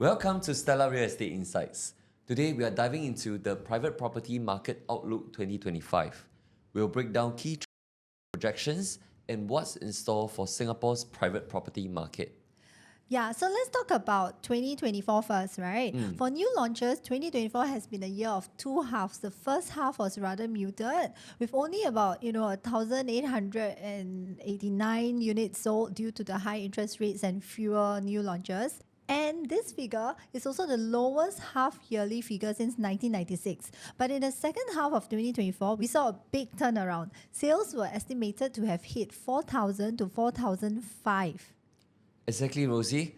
Welcome to Stella Real Estate Insights. Today we are diving into the private property market outlook 2025. We'll break down key projections and what's in store for Singapore's private property market. Yeah, so let's talk about 2024 first, right? For new launches, 2024 has been a year of two halves. The first half was rather muted, with only about 1,889 units sold due to the high interest rates and fewer new launches. And this figure is also the lowest half-yearly figure since 1996. But in the second half of 2024, we saw a big turnaround. Sales were estimated to have hit 4,000 to 4,005. Exactly, Rosie.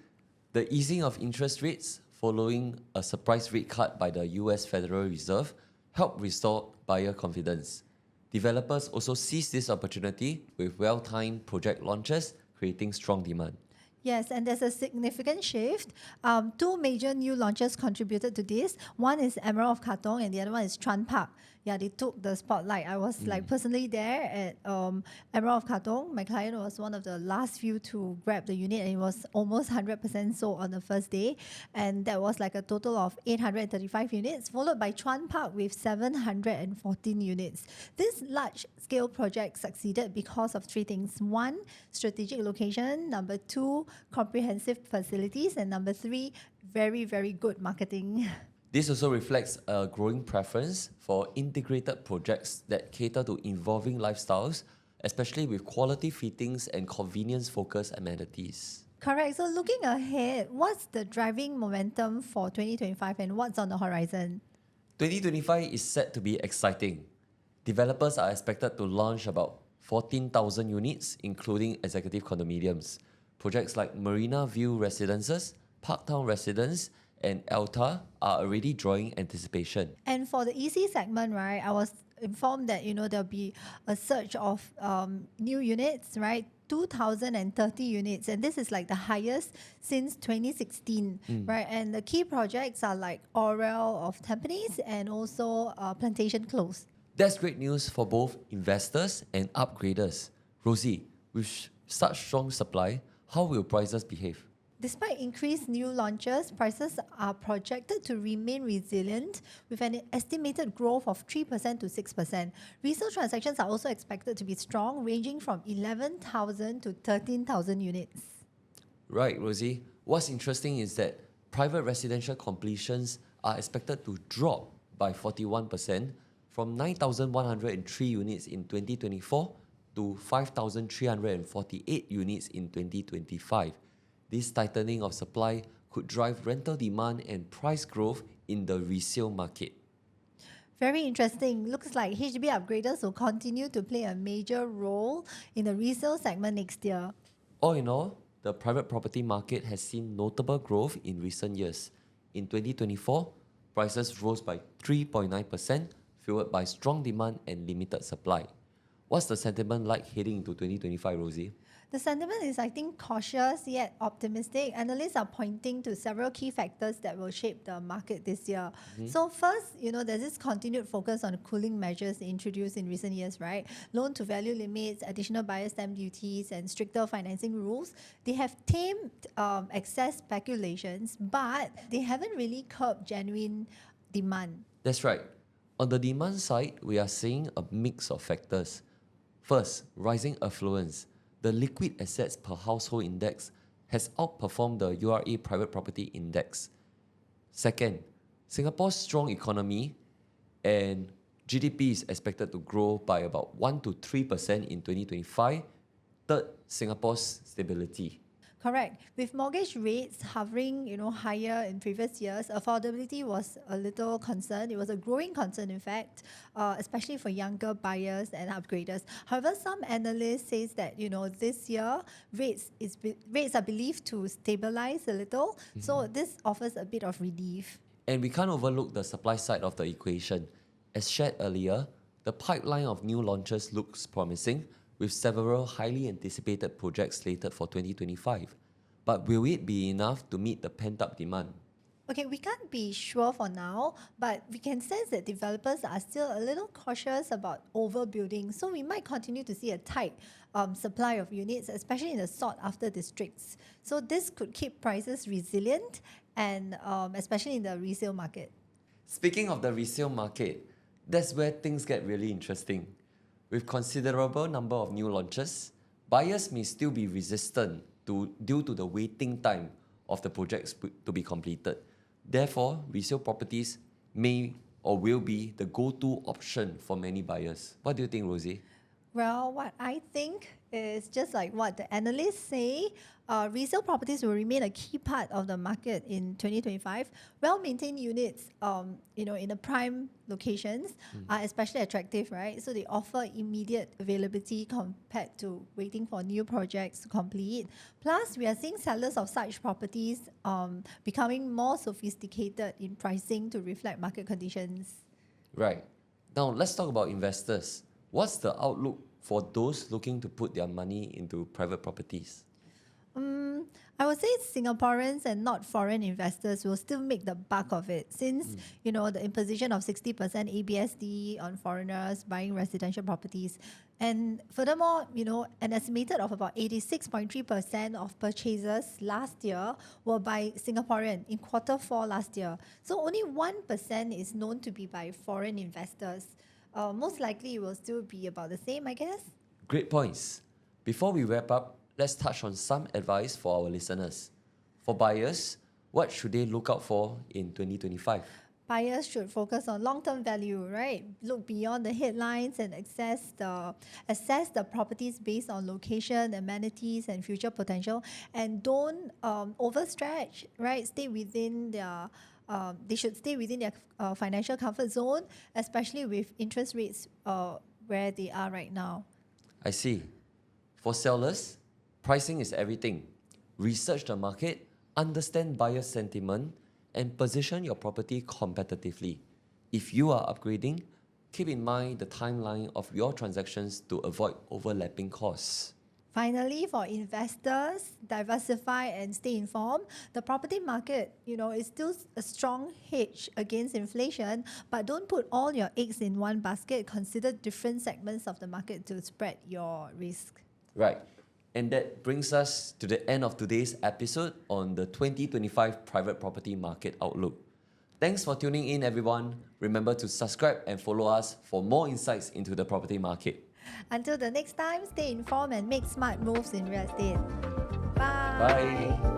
The easing of interest rates following a surprise rate cut by the US Federal Reserve helped restore buyer confidence. Developers also seized this opportunity with well-timed project launches, creating strong demand. Yes, and there's a significant shift. Two major new launches contributed to this. One is Emerald of Katong and the other one is Chuan Park. Yeah, they took the spotlight. I was personally there at Emerald of Katong. My client was one of the last few to grab the unit and it was almost 100% sold on the first day. And that was like a total of 835 units, followed by Chuan Park with 714 units. This large-scale project succeeded because of three things. One, strategic location. Number two, comprehensive facilities. And number three, very, very good marketing. This also reflects a growing preference for integrated projects that cater to evolving lifestyles, especially with quality fittings and convenience-focused amenities. Correct. So looking ahead, what's the driving momentum for 2025 and what's on the horizon? 2025 is set to be exciting. Developers are expected to launch about 14,000 units, including executive condominiums. Projects like Marina View Residences, Parktown Residence, and Alta are already drawing anticipation. And for the EC segment, right, I was informed that there'll be a surge of new units, right? 2,030 units, and this is like the highest since 2016, right? And the key projects are like Orel of Tampines and also Plantation Close. That's great news for both investors and upgraders. Rosie, with such strong supply, how will prices behave? Despite increased new launches, prices are projected to remain resilient with an estimated growth of 3% to 6%. Resale transactions are also expected to be strong, ranging from 11,000 to 13,000 units. Right, Rosie. What's interesting is that private residential completions are expected to drop by 41% from 9,103 units in 2024 to 5,348 units in 2025. This tightening of supply could drive rental demand and price growth in the resale market. Very interesting. Looks like HDB upgraders will continue to play a major role in the resale segment next year. All in all, the private property market has seen notable growth in recent years. In 2024, prices rose by 3.9%, fueled by strong demand and limited supply. What's the sentiment like heading into 2025, Rosie? The sentiment is, I think, cautious yet optimistic. Analysts are pointing to several key factors that will shape the market this year. So first, there's this continued focus on cooling measures introduced in recent years, right? Loan-to-value limits, additional buyer stamp duties, and stricter financing rules. They have tamed excess speculations, but they haven't really curbed genuine demand. That's right. On the demand side, we are seeing a mix of factors. First, rising affluence. The liquid assets per household index has outperformed the URA private property index. Second, Singapore's strong economy and GDP is expected to grow by about 1 to 3% in 2025. Third, Singapore's stability. Correct. With mortgage rates hovering, higher in previous years, affordability was a little concern. It was a growing concern, in fact, especially for younger buyers and upgraders. However, some analysts say that, this year rates are believed to stabilize a little. So this offers a bit of relief. And we can't overlook the supply side of the equation. As shared earlier, the pipeline of new launches looks promising, with several highly anticipated projects slated for 2025. But will it be enough to meet the pent-up demand? Okay, we can't be sure for now, but we can sense that developers are still a little cautious about overbuilding. So we might continue to see a tight supply of units, especially in the sought-after districts. So this could keep prices resilient and especially in the resale market. Speaking of the resale market, that's where things get really interesting. With considerable number of new launches, buyers may still be resistant due to the waiting time of the projects to be completed. Therefore, resale properties may or will be the go-to option for many buyers. What do you think, Rosie? Well, what I think is just like what the analysts say, resale properties will remain a key part of the market in 2025. Well-maintained units, in the prime locations are especially attractive, right? So they offer immediate availability compared to waiting for new projects to complete. Plus, we are seeing sellers of such properties becoming more sophisticated in pricing to reflect market conditions. Right. Now, let's talk about investors. What's the outlook for those looking to put their money into private properties? I would say Singaporeans and not foreign investors will still make the bulk of it since, the imposition of 60% ABSD on foreigners buying residential properties. And furthermore, an estimated of about 86.3% of purchases last year were by Singaporean in Q4 last year. So only 1% is known to be by foreign investors. Most likely it will still be about the same, I guess. Great points. Before we wrap up, let's touch on some advice for our listeners. For buyers, what should they look out for in 2025? Buyers should focus on long-term value, right? Look beyond the headlines and assess the properties based on location, amenities, and future potential. And don't overstretch, right? They should stay within their financial comfort zone, especially with interest rates where they are right now. I see. For sellers, pricing is everything. Research the market, understand buyer sentiment, and position your property competitively. If you are upgrading, keep in mind the timeline of your transactions to avoid overlapping costs. Finally, for investors, diversify and stay informed. The property market, is still a strong hedge against inflation, but don't put all your eggs in one basket. Consider different segments of the market to spread your risk. Right. And that brings us to the end of today's episode on the 2025 Private Property Market Outlook. Thanks for tuning in, everyone. Remember to subscribe and follow us for more insights into the property market. Until the next time, stay informed and make smart moves in real estate. Bye.